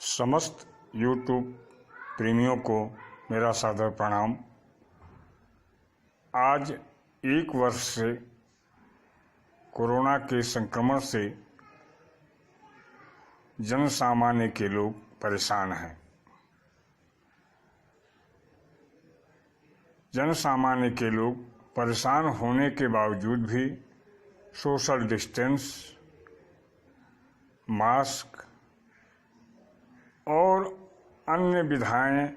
समस्त यूट्यूब प्रेमियों को मेरा सादर प्रणाम। आज 1 वर्ष से कोरोना के संक्रमण से जन सामान्य के लोग परेशान हैं। जन सामान्य के लोग परेशान होने के बावजूद भी सोशल डिस्टेंस, मास्क और अन्य विधाएं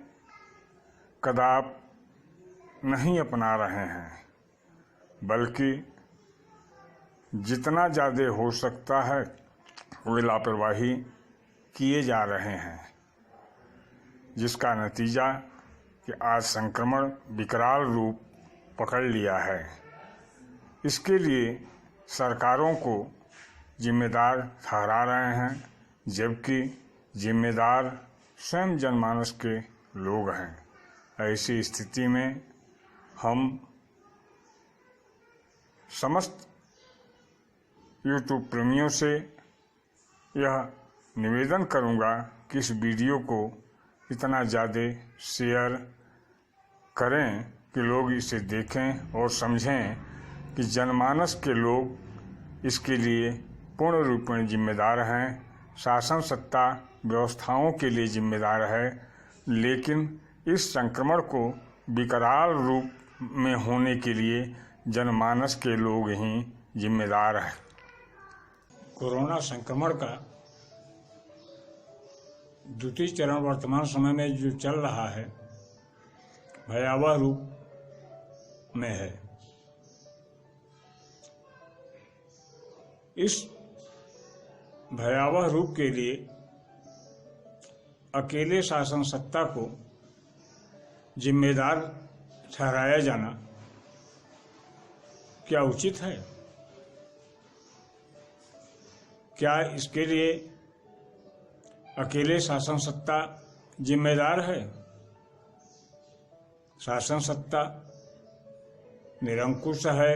कदापि नहीं अपना रहे हैं, बल्कि जितना ज़्यादा हो सकता है वे लापरवाही किए जा रहे हैं, जिसका नतीजा कि आज संक्रमण विकराल रूप पकड़ लिया है। इसके लिए सरकारों को जिम्मेदार ठहरा रहे हैं, जबकि जिम्मेदार स्वयं जनमानस के लोग हैं। ऐसी स्थिति में हम समस्त यूट्यूब प्रेमियों से यह निवेदन करूंगा कि इस वीडियो को इतना ज़्यादा शेयर करें कि लोग इसे देखें और समझें कि जनमानस के लोग इसके लिए पूर्ण रूप में जिम्मेदार हैं। शासन सत्ता व्यवस्थाओं के लिए जिम्मेदार है, लेकिन इस संक्रमण को विकराल रूप में होने के लिए जनमानस के लोग ही जिम्मेदार हैं। कोरोना संक्रमण का द्वितीय चरण वर्तमान समय में जो चल रहा है, भयावह रूप में है। इस भयावह रूप के लिए अकेले शासन सत्ता को जिम्मेदार ठहराया जाना क्या उचित है? क्या इसके लिए अकेले शासन सत्ता जिम्मेदार है? शासन सत्ता निरंकुश है,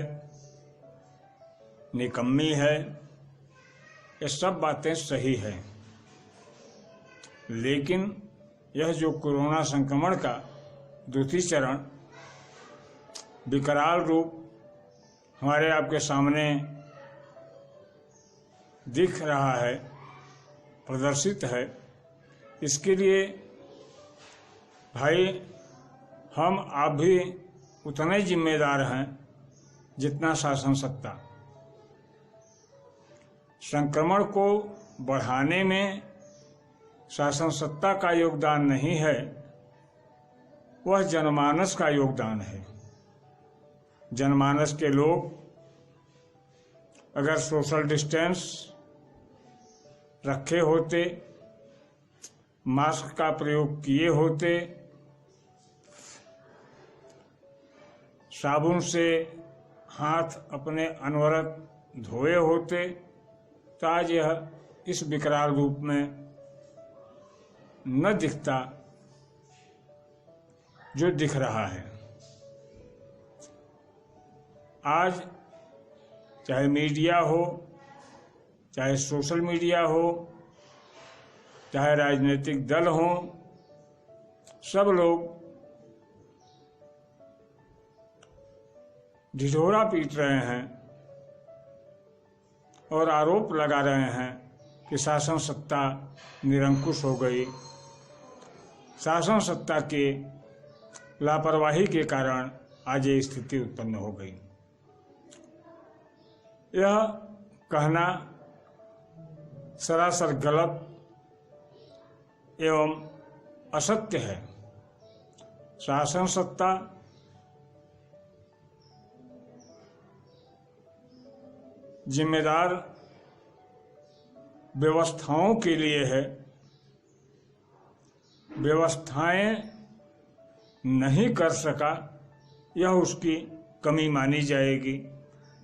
निकम्मी है, ये सब बातें सही हैं, लेकिन यह जो कोरोना संक्रमण का द्वितीय चरण विकराल रूप हमारे आपके सामने दिख रहा है, प्रदर्शित है, इसके लिए भाई हम आप भी उतने जिम्मेदार हैं जितना शासन सत्ता। संक्रमण को बढ़ाने में शासन सत्ता का योगदान नहीं है, वह जनमानस का योगदान है। जनमानस के लोग अगर सोशल डिस्टेंस रखे होते, मास्क का प्रयोग किए होते, साबुन से हाथ अपने अनवरत धोए होते, तो आज यह इस विकराल रूप में न दिखता जो दिख रहा है। आज चाहे मीडिया हो, चाहे सोशल मीडिया हो, चाहे राजनीतिक दल हो, सब लोग ढिढोरा पीट रहे हैं और आरोप लगा रहे हैं कि शासन सत्ता निरंकुश हो गई। शासन सत्ता के लापरवाही के कारण आज ये स्थिति उत्पन्न हो गई। यह कहना सरासर गलत एवं असत्य है। शासन सत्ता जिम्मेदार व्यवस्थाओं के लिए है। व्यवस्थाएं नहीं कर सका, यह उसकी कमी मानी जाएगी,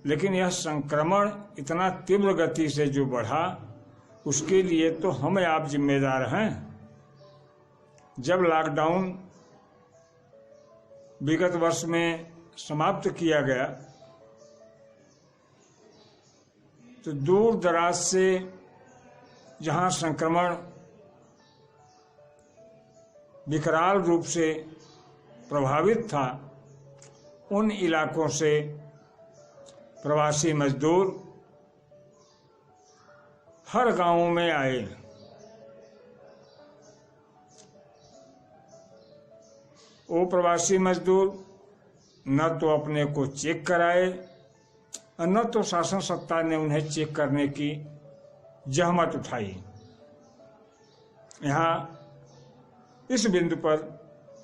लेकिन यह संक्रमण इतना तीव्र गति से जो बढ़ा, उसके लिए तो हम आप जिम्मेदार हैं। जब लॉकडाउन विगत वर्ष में समाप्त किया गया, तो दूर दराज से जहां संक्रमण विकराल रूप से प्रभावित था, उन इलाकों से प्रवासी मजदूर हर गांव में आए। वो प्रवासी मजदूर न तो अपने को चेक कराए और न तो शासन सत्ता ने उन्हें चेक करने की जहमत उठाई। यहाँ इस बिंदु पर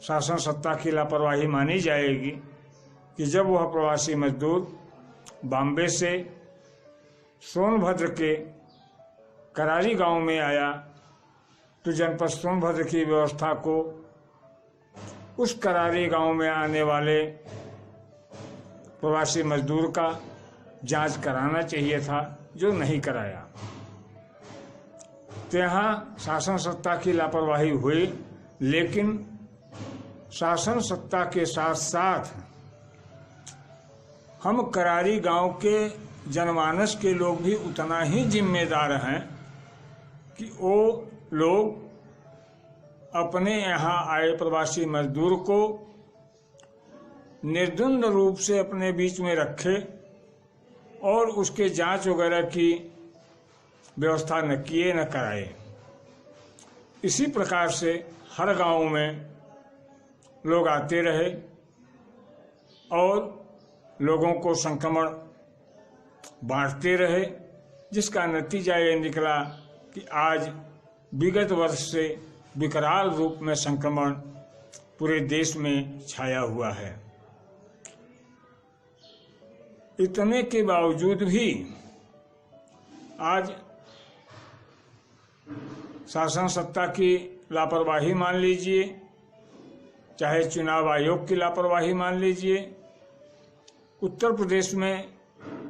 शासन सत्ता की लापरवाही मानी जाएगी कि जब वह प्रवासी मजदूर बॉम्बे से सोनभद्र के करारी गांव में आया तो जनपद सोनभद्र की व्यवस्था को उस करारी गांव में आने वाले प्रवासी मजदूर का जांच कराना चाहिए था, जो नहीं कराया। तो यहाँ शासन सत्ता की लापरवाही हुई, लेकिन शासन सत्ता के साथ साथ हम करारी गांव के जनमानस के लोग भी उतना ही जिम्मेदार हैं कि वो लोग अपने यहाँ आए प्रवासी मजदूर को निर्द्वंद रूप से अपने बीच में रखे और उसके जांच वगैरह की व्यवस्था न किए न कराए। इसी प्रकार से हर गांव में लोग आते रहे और लोगों को संक्रमण बांटते रहे, जिसका नतीजा ये निकला कि आज विगत वर्ष से विकराल रूप में संक्रमण पूरे देश में छाया हुआ है। इतने के बावजूद भी आज शासन सत्ता की लापरवाही मान लीजिए, चाहे चुनाव आयोग की लापरवाही मान लीजिए, उत्तर प्रदेश में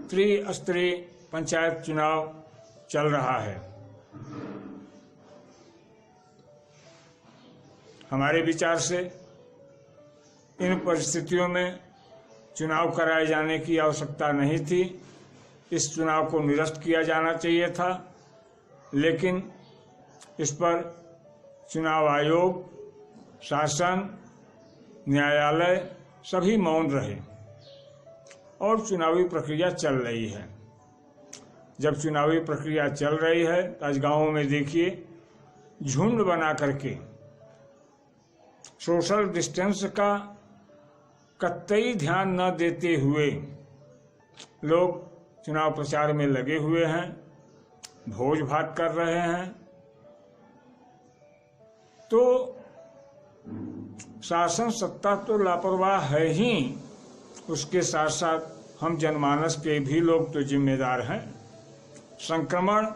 त्रिस्तरीय पंचायत चुनाव चल रहा है। हमारे विचार से इन परिस्थितियों में चुनाव कराए जाने की आवश्यकता नहीं थी। इस चुनाव को निरस्त किया जाना चाहिए था, लेकिन इस पर चुनाव आयोग, शासन, न्यायालय सभी मौन रहे और चुनावी प्रक्रिया चल रही है। जब चुनावी प्रक्रिया चल रही है तो आज गांवों में देखिए, झुंड बना करके सोशल डिस्टेंस का कतई ध्यान न देते हुए लोग चुनाव प्रचार में लगे हुए हैं, भोज भात कर रहे हैं। तो शासन सत्ता तो लापरवाह है ही, उसके साथ साथ हम जनमानस के भी लोग तो जिम्मेदार हैं। संक्रमण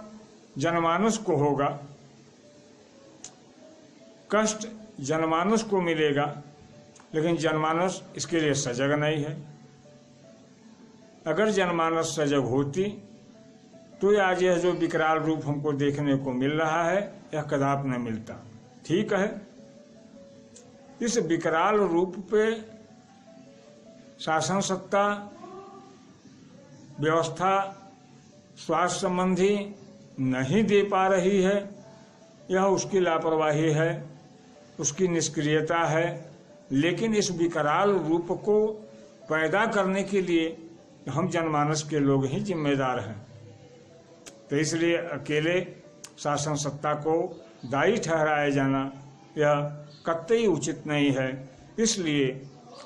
जनमानस को होगा, कष्ट जनमानस को मिलेगा, लेकिन जनमानस इसके लिए सजग नहीं है। अगर जनमानस सजग होती तो आज यह जो विकराल रूप हमको देखने को मिल रहा है, यह कदापि न मिलता। ठीक है, इस विकराल रूप पे शासन सत्ता, व्यवस्था स्वास्थ्य संबंधी नहीं दे पा रही है, यह उसकी लापरवाही है, उसकी निष्क्रियता है। लेकिन इस विकराल रूप को पैदा करने के लिए हम जनमानस के लोग ही जिम्मेदार हैं। तो इसलिए अकेले शासन सत्ता को दायी ठहराया जाना यह कतई उचित नहीं है। इसलिए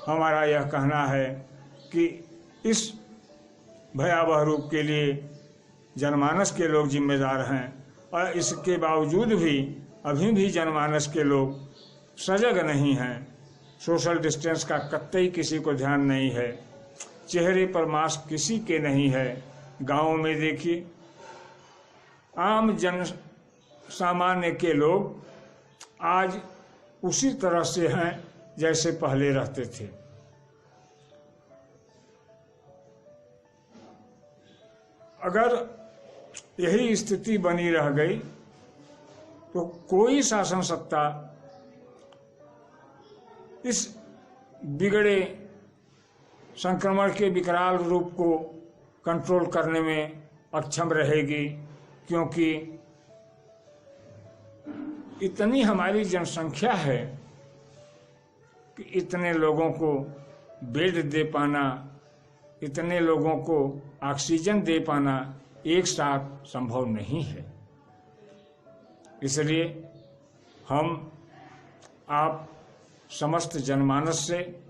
हमारा यह कहना है कि इस भयावह रूप के लिए जनमानस के लोग जिम्मेदार हैं और इसके बावजूद भी अभी भी जनमानस के लोग सजग नहीं हैं। सोशल डिस्टेंस का कतई किसी को ध्यान नहीं है, चेहरे पर मास्क किसी के नहीं है। गांवों में देखिए, आम जन सामान्य के लोग आज उसी तरह से हैं जैसे पहले रहते थे। अगर यही स्थिति बनी रह गई तो कोई शासन सत्ता इस बिगड़े संक्रमण के विकराल रूप को कंट्रोल करने में अक्षम रहेगी, क्योंकि इतनी हमारी जनसंख्या है कि इतने लोगों को बेड दे पाना, इतने लोगों को ऑक्सीजन दे पाना एक साथ संभव नहीं है। इसलिए हम आप समस्त जनमानस से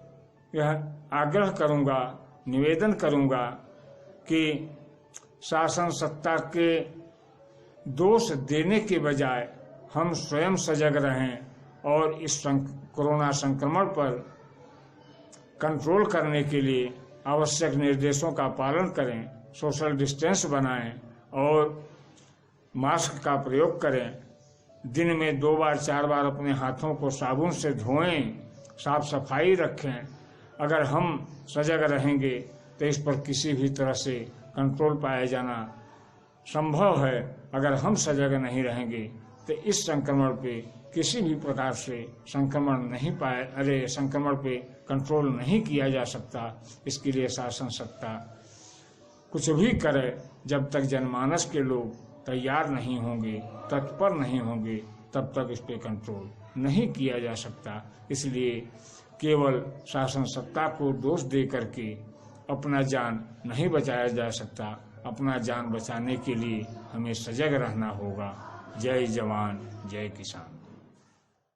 यह आग्रह करूंगा, निवेदन करूंगा कि शासन सत्ता के दोष देने के बजाय हम स्वयं सजग रहें और इस कोरोना संक्रमण पर कंट्रोल करने के लिए आवश्यक निर्देशों का पालन करें, सोशल डिस्टेंस बनाएं और मास्क का प्रयोग करें। दिन में 2 बार 4 बार अपने हाथों को साबुन से धोएं, साफ सफाई रखें। अगर हम सजग रहेंगे तो इस पर किसी भी तरह से कंट्रोल पाया जाना संभव है। अगर हम सजग नहीं रहेंगे तो इस संक्रमण पे किसी भी प्रकार से संक्रमण पे कंट्रोल नहीं किया जा सकता। इसके लिए शासन सत्ता कुछ भी करे, जब तक जनमानस के लोग तैयार नहीं होंगे, तत्पर नहीं होंगे, तब तक इस पे कंट्रोल नहीं किया जा सकता। इसलिए केवल शासन सत्ता को दोष दे करके अपना जान नहीं बचाया जा सकता। अपना जान बचाने के लिए हमें सजग रहना होगा। जय जवान जय किसान।